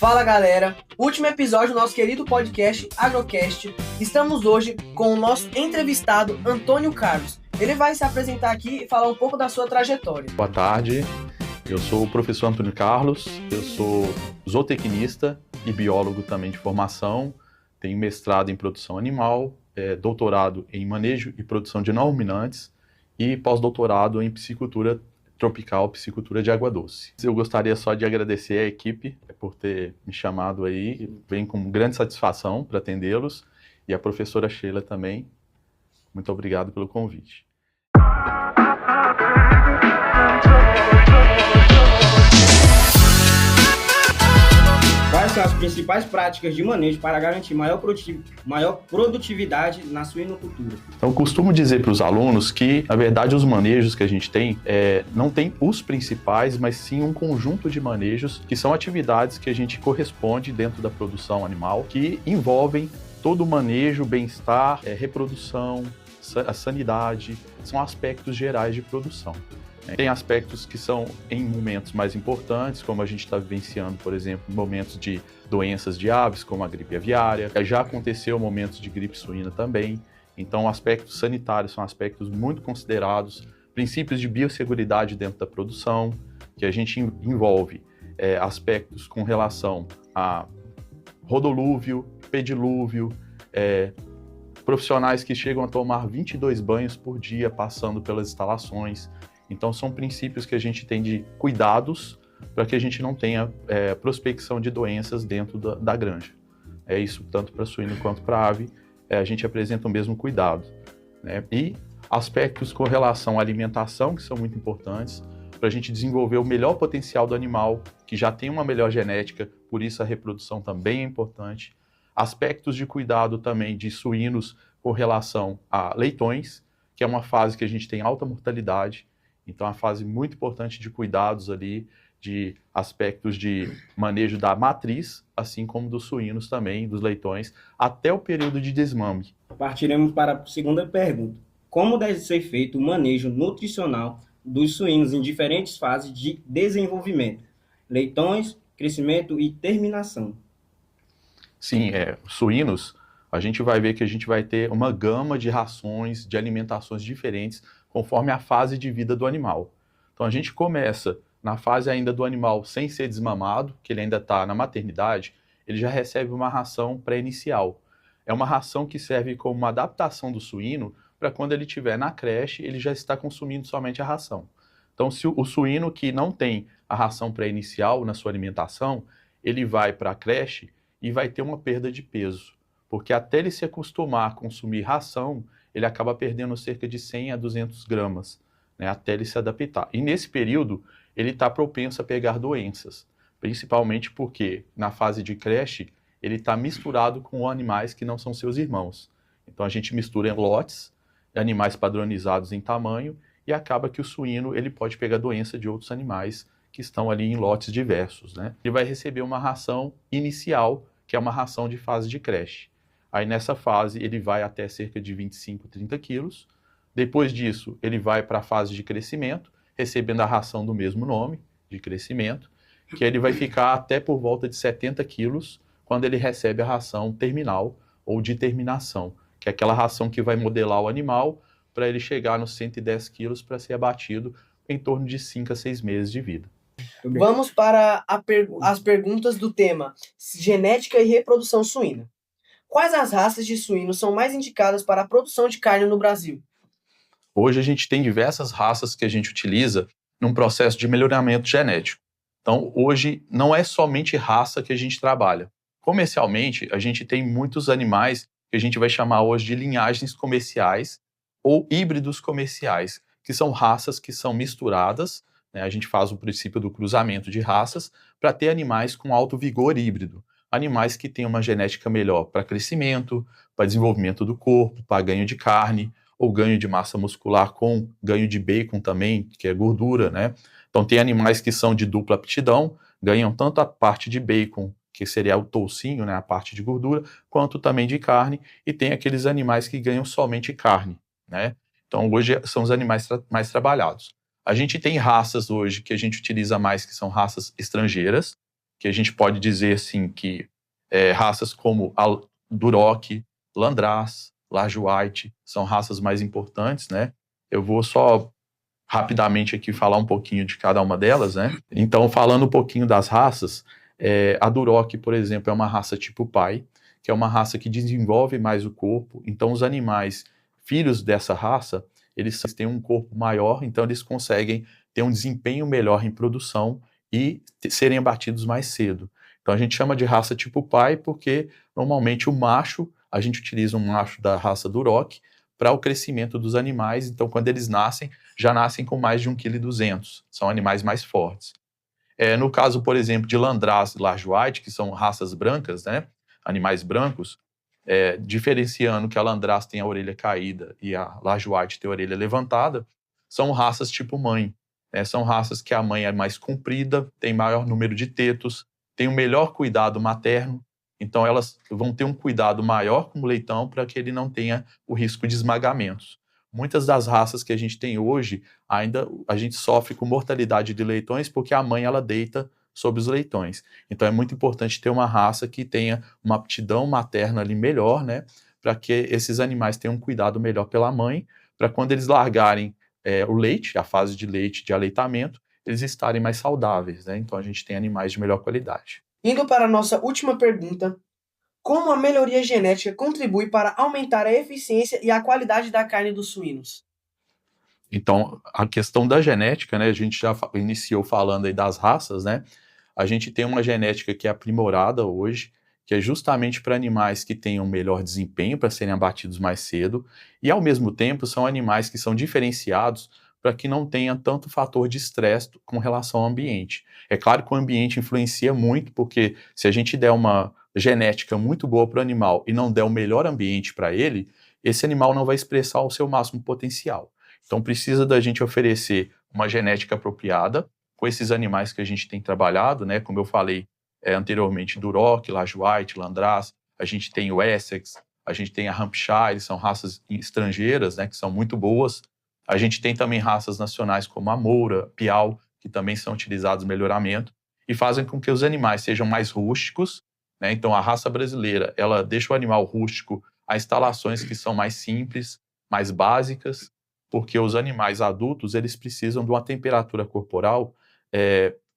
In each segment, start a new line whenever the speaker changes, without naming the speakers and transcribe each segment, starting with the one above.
Fala galera, último episódio do nosso querido podcast Agrocast. Estamos hoje com o nosso entrevistado Antônio Carlos. Ele vai se apresentar aqui e falar um pouco da sua trajetória.
Boa tarde, eu sou o professor Antônio Carlos, eu sou zootecnista e biólogo também de formação, tenho mestrado em produção animal, doutorado em manejo e produção de não ruminantes e pós-doutorado em piscicultura tropical, piscicultura de água doce. Eu gostaria só de agradecer à equipe por ter me chamado aí, venho com grande satisfação para atendê-los, e a professora Sheila também. Muito obrigado pelo convite.
Quais são as principais práticas de manejo para garantir maior produtividade na suinocultura?
Então, eu costumo dizer para os alunos que, na verdade, os manejos que a gente tem, não tem os principais, mas sim um conjunto de manejos que são atividades que a gente corresponde dentro da produção animal, que envolvem todo o manejo, bem-estar, reprodução, a sanidade, são aspectos gerais de produção. Tem aspectos que são em momentos mais importantes, como a gente está vivenciando, por exemplo, momentos de doenças de aves, como a gripe aviária. Já aconteceu momentos de gripe suína também. Então, aspectos sanitários são aspectos muito considerados. Princípios de biosseguridade dentro da produção, que a gente envolve aspectos com relação a rodolúvio, pedilúvio, profissionais que chegam a tomar 22 banhos por dia passando pelas instalações. Então, são princípios que a gente tem de cuidados para que a gente não tenha prospecção de doenças dentro da granja. É isso tanto para suíno quanto para ave, a gente apresenta o mesmo cuidado, né? E aspectos com relação à alimentação, que são muito importantes, para a gente desenvolver o melhor potencial do animal, que já tem uma melhor genética, por isso a reprodução também é importante. Aspectos de cuidado também de suínos com relação a leitões, que é uma fase que a gente tem alta mortalidade. Então, é uma fase muito importante de cuidados ali, de aspectos de manejo da matriz, assim como dos suínos também, dos leitões, até o período de desmame.
Partiremos para a segunda pergunta. Como deve ser feito o manejo nutricional dos suínos em diferentes fases de desenvolvimento? Leitões, crescimento e terminação.
Sim, suínos, a gente vai ver que a gente vai ter uma gama de rações, de alimentações diferentes, conforme a fase de vida do animal. Então, a gente começa na fase ainda do animal sem ser desmamado, que ele ainda está na maternidade, ele já recebe uma ração pré-inicial. É uma ração que serve como uma adaptação do suíno para quando ele estiver na creche, ele já está consumindo somente a ração. Então, se o suíno que não tem a ração pré-inicial na sua alimentação, ele vai para a creche e vai ter uma perda de peso, porque até ele se acostumar a consumir ração, ele acaba perdendo cerca de 100 a 200 gramas, né, até ele se adaptar. E nesse período, ele está propenso a pegar doenças, principalmente porque na fase de creche, ele está misturado com animais que não são seus irmãos. Então a gente mistura em lotes, animais padronizados em tamanho, e acaba que o suíno ele pode pegar doença de outros animais que estão ali em lotes diversos, né? Ele vai receber uma ração inicial, que é uma ração de fase de creche. Aí nessa fase ele vai até cerca de 25, 30 quilos. Depois disso ele vai para a fase de crescimento, recebendo a ração do mesmo nome, de crescimento, que ele vai ficar até por volta de 70 quilos quando ele recebe a ração terminal ou de terminação, que é aquela ração que vai modelar o animal para ele chegar nos 110 quilos para ser abatido em torno de 5 a 6 meses de vida.
Vamos para as perguntas do tema genética e reprodução suína. Quais as raças de suínos são mais indicadas para a produção de carne no Brasil?
Hoje a gente tem diversas raças que a gente utiliza num processo de melhoramento genético. Então, hoje não é somente raça que a gente trabalha. Comercialmente, a gente tem muitos animais que a gente vai chamar hoje de linhagens comerciais ou híbridos comerciais, que são raças que são misturadas, né? A gente faz o princípio do cruzamento de raças para ter animais com alto vigor híbrido. Animais que têm uma genética melhor para crescimento, para desenvolvimento do corpo, para ganho de carne, ou ganho de massa muscular com ganho de bacon também, que é gordura, né? Então tem animais que são de dupla aptidão, ganham tanto a parte de bacon, que seria o toucinho, né, a parte de gordura, quanto também de carne, e tem aqueles animais que ganham somente carne, né? Então hoje são os animais mais trabalhados. A gente tem raças hoje que a gente utiliza mais, que são raças estrangeiras, que a gente pode dizer assim que raças como a Duroc, Landrace, Large White são raças mais importantes, né? Eu vou só rapidamente aqui falar um pouquinho de cada uma delas, né? Então, falando um pouquinho das raças, a Duroc, por exemplo, é uma raça tipo pai, que é uma raça que desenvolve mais o corpo. Então, os animais filhos dessa raça, eles têm um corpo maior, então eles conseguem ter um desempenho melhor em produção e serem abatidos mais cedo. Então, a gente chama de raça tipo pai porque, normalmente, o macho, a gente utiliza um macho da raça Duroc para o crescimento dos animais. Então, quando eles nascem, já nascem com mais de 1,2 kg. São animais mais fortes. No caso, por exemplo, de Landrace e Large White, que são raças brancas, né? Animais brancos, diferenciando que a Landrace tem a orelha caída e a Large White tem a orelha levantada, são raças tipo mãe. São raças que a mãe é mais comprida, tem maior número de tetos, tem um melhor cuidado materno, então elas vão ter um cuidado maior com o leitão para que ele não tenha o risco de esmagamentos. Muitas das raças que a gente tem hoje, ainda a gente sofre com mortalidade de leitões porque a mãe ela deita sobre os leitões. Então é muito importante ter uma raça que tenha uma aptidão materna ali melhor, né, para que esses animais tenham um cuidado melhor pela mãe, para quando eles largarem o leite, a fase de leite de aleitamento, eles estarem mais saudáveis, né? Então a gente tem animais de melhor qualidade.
Indo para a nossa última pergunta, como a melhoria genética contribui para aumentar a eficiência e a qualidade da carne dos suínos?
Então, a questão da genética, né, a gente já iniciou falando aí das raças, né? A gente tem uma genética que é aprimorada hoje, que é justamente para animais que tenham melhor desempenho, para serem abatidos mais cedo, e ao mesmo tempo são animais que são diferenciados para que não tenha tanto fator de estresse com relação ao ambiente. É claro que o ambiente influencia muito, porque se a gente der uma genética muito boa para o animal e não der o melhor ambiente para ele, esse animal não vai expressar o seu máximo potencial. Então precisa da gente oferecer uma genética apropriada com esses animais que a gente tem trabalhado, né? Como eu falei anteriormente, Duroc, Large White, Landrace, a gente tem o Essex, a gente tem a Hampshire, são raças estrangeiras, né? Que são muito boas. A gente tem também raças nacionais como a Moura, Piau, que também são utilizados no melhoramento e fazem com que os animais sejam mais rústicos, né? Então a raça brasileira, ela deixa o animal rústico a instalações que são mais simples, mais básicas, porque os animais adultos, eles precisam de uma temperatura corporal,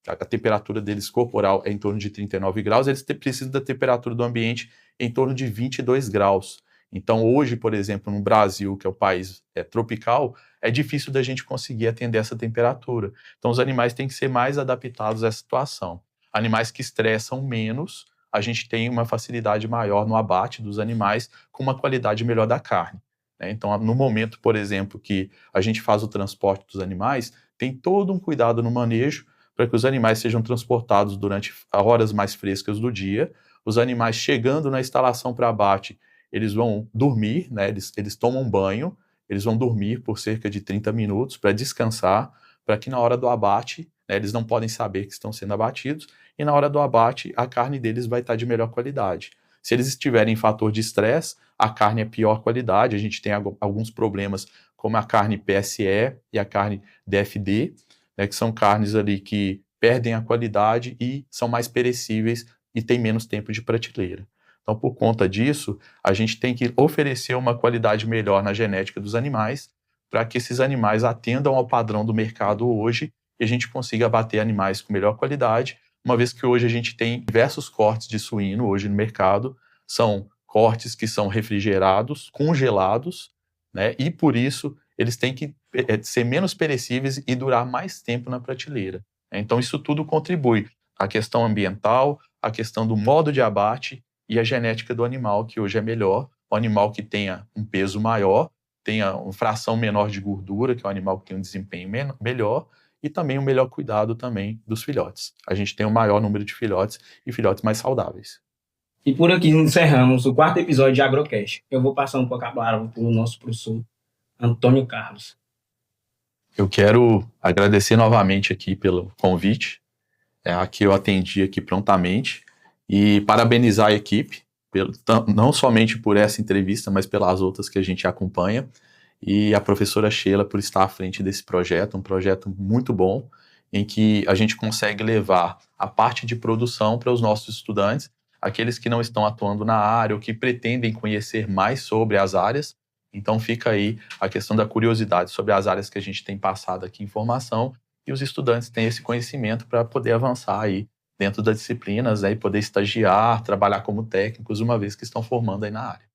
a temperatura deles corporal é em torno de 39 graus, eles precisam da temperatura do ambiente em torno de 22 graus. Então, hoje, por exemplo, no Brasil, que é o país tropical, é difícil da gente conseguir atender essa temperatura. Então, os animais têm que ser mais adaptados a essa situação. Animais que estressam menos, a gente tem uma facilidade maior no abate dos animais com uma qualidade melhor da carne. Então, no momento, por exemplo, que a gente faz o transporte dos animais, tem todo um cuidado no manejo para que os animais sejam transportados durante horas mais frescas do dia. Os animais chegando na instalação para abate, eles vão dormir, né? Eles tomam banho, eles vão dormir por cerca de 30 minutos para descansar, para que na hora do abate, né, eles não podem saber que estão sendo abatidos, e na hora do abate a carne deles vai estar de melhor qualidade. Se eles estiverem em fator de estresse, a carne é pior qualidade, a gente tem alguns problemas como a carne PSE e a carne DFD, né, que são carnes ali que perdem a qualidade e são mais perecíveis e têm menos tempo de prateleira. Então, por conta disso, a gente tem que oferecer uma qualidade melhor na genética dos animais para que esses animais atendam ao padrão do mercado hoje e a gente consiga abater animais com melhor qualidade, uma vez que hoje a gente tem diversos cortes de suíno hoje no mercado, são cortes que são refrigerados, congelados, né? E por isso eles têm que ser menos perecíveis e durar mais tempo na prateleira. Então isso tudo contribui. A questão ambiental, a questão do modo de abate e a genética do animal, que hoje é melhor. O animal que tenha um peso maior, tenha uma fração menor de gordura, que é o animal que tem um desempenho melhor, e também um melhor cuidado também dos filhotes. A gente tem um maior número de filhotes e filhotes mais saudáveis.
E por aqui encerramos o 4º episódio de Agrocast. Eu vou passar um pouco a palavra para o nosso professor Antônio Carlos.
Eu quero agradecer novamente aqui pelo convite, que eu atendi aqui prontamente, e parabenizar a equipe, não somente por essa entrevista, mas pelas outras que a gente acompanha, e a professora Sheila por estar à frente desse projeto, um projeto muito bom, em que a gente consegue levar a parte de produção para os nossos estudantes, aqueles que não estão atuando na área ou que pretendem conhecer mais sobre as áreas. Então fica aí a questão da curiosidade sobre as áreas que a gente tem passado aqui em formação, e os estudantes têm esse conhecimento para poder avançar aí dentro das disciplinas, né, e poder estagiar, trabalhar como técnicos, uma vez que estão formando aí na área.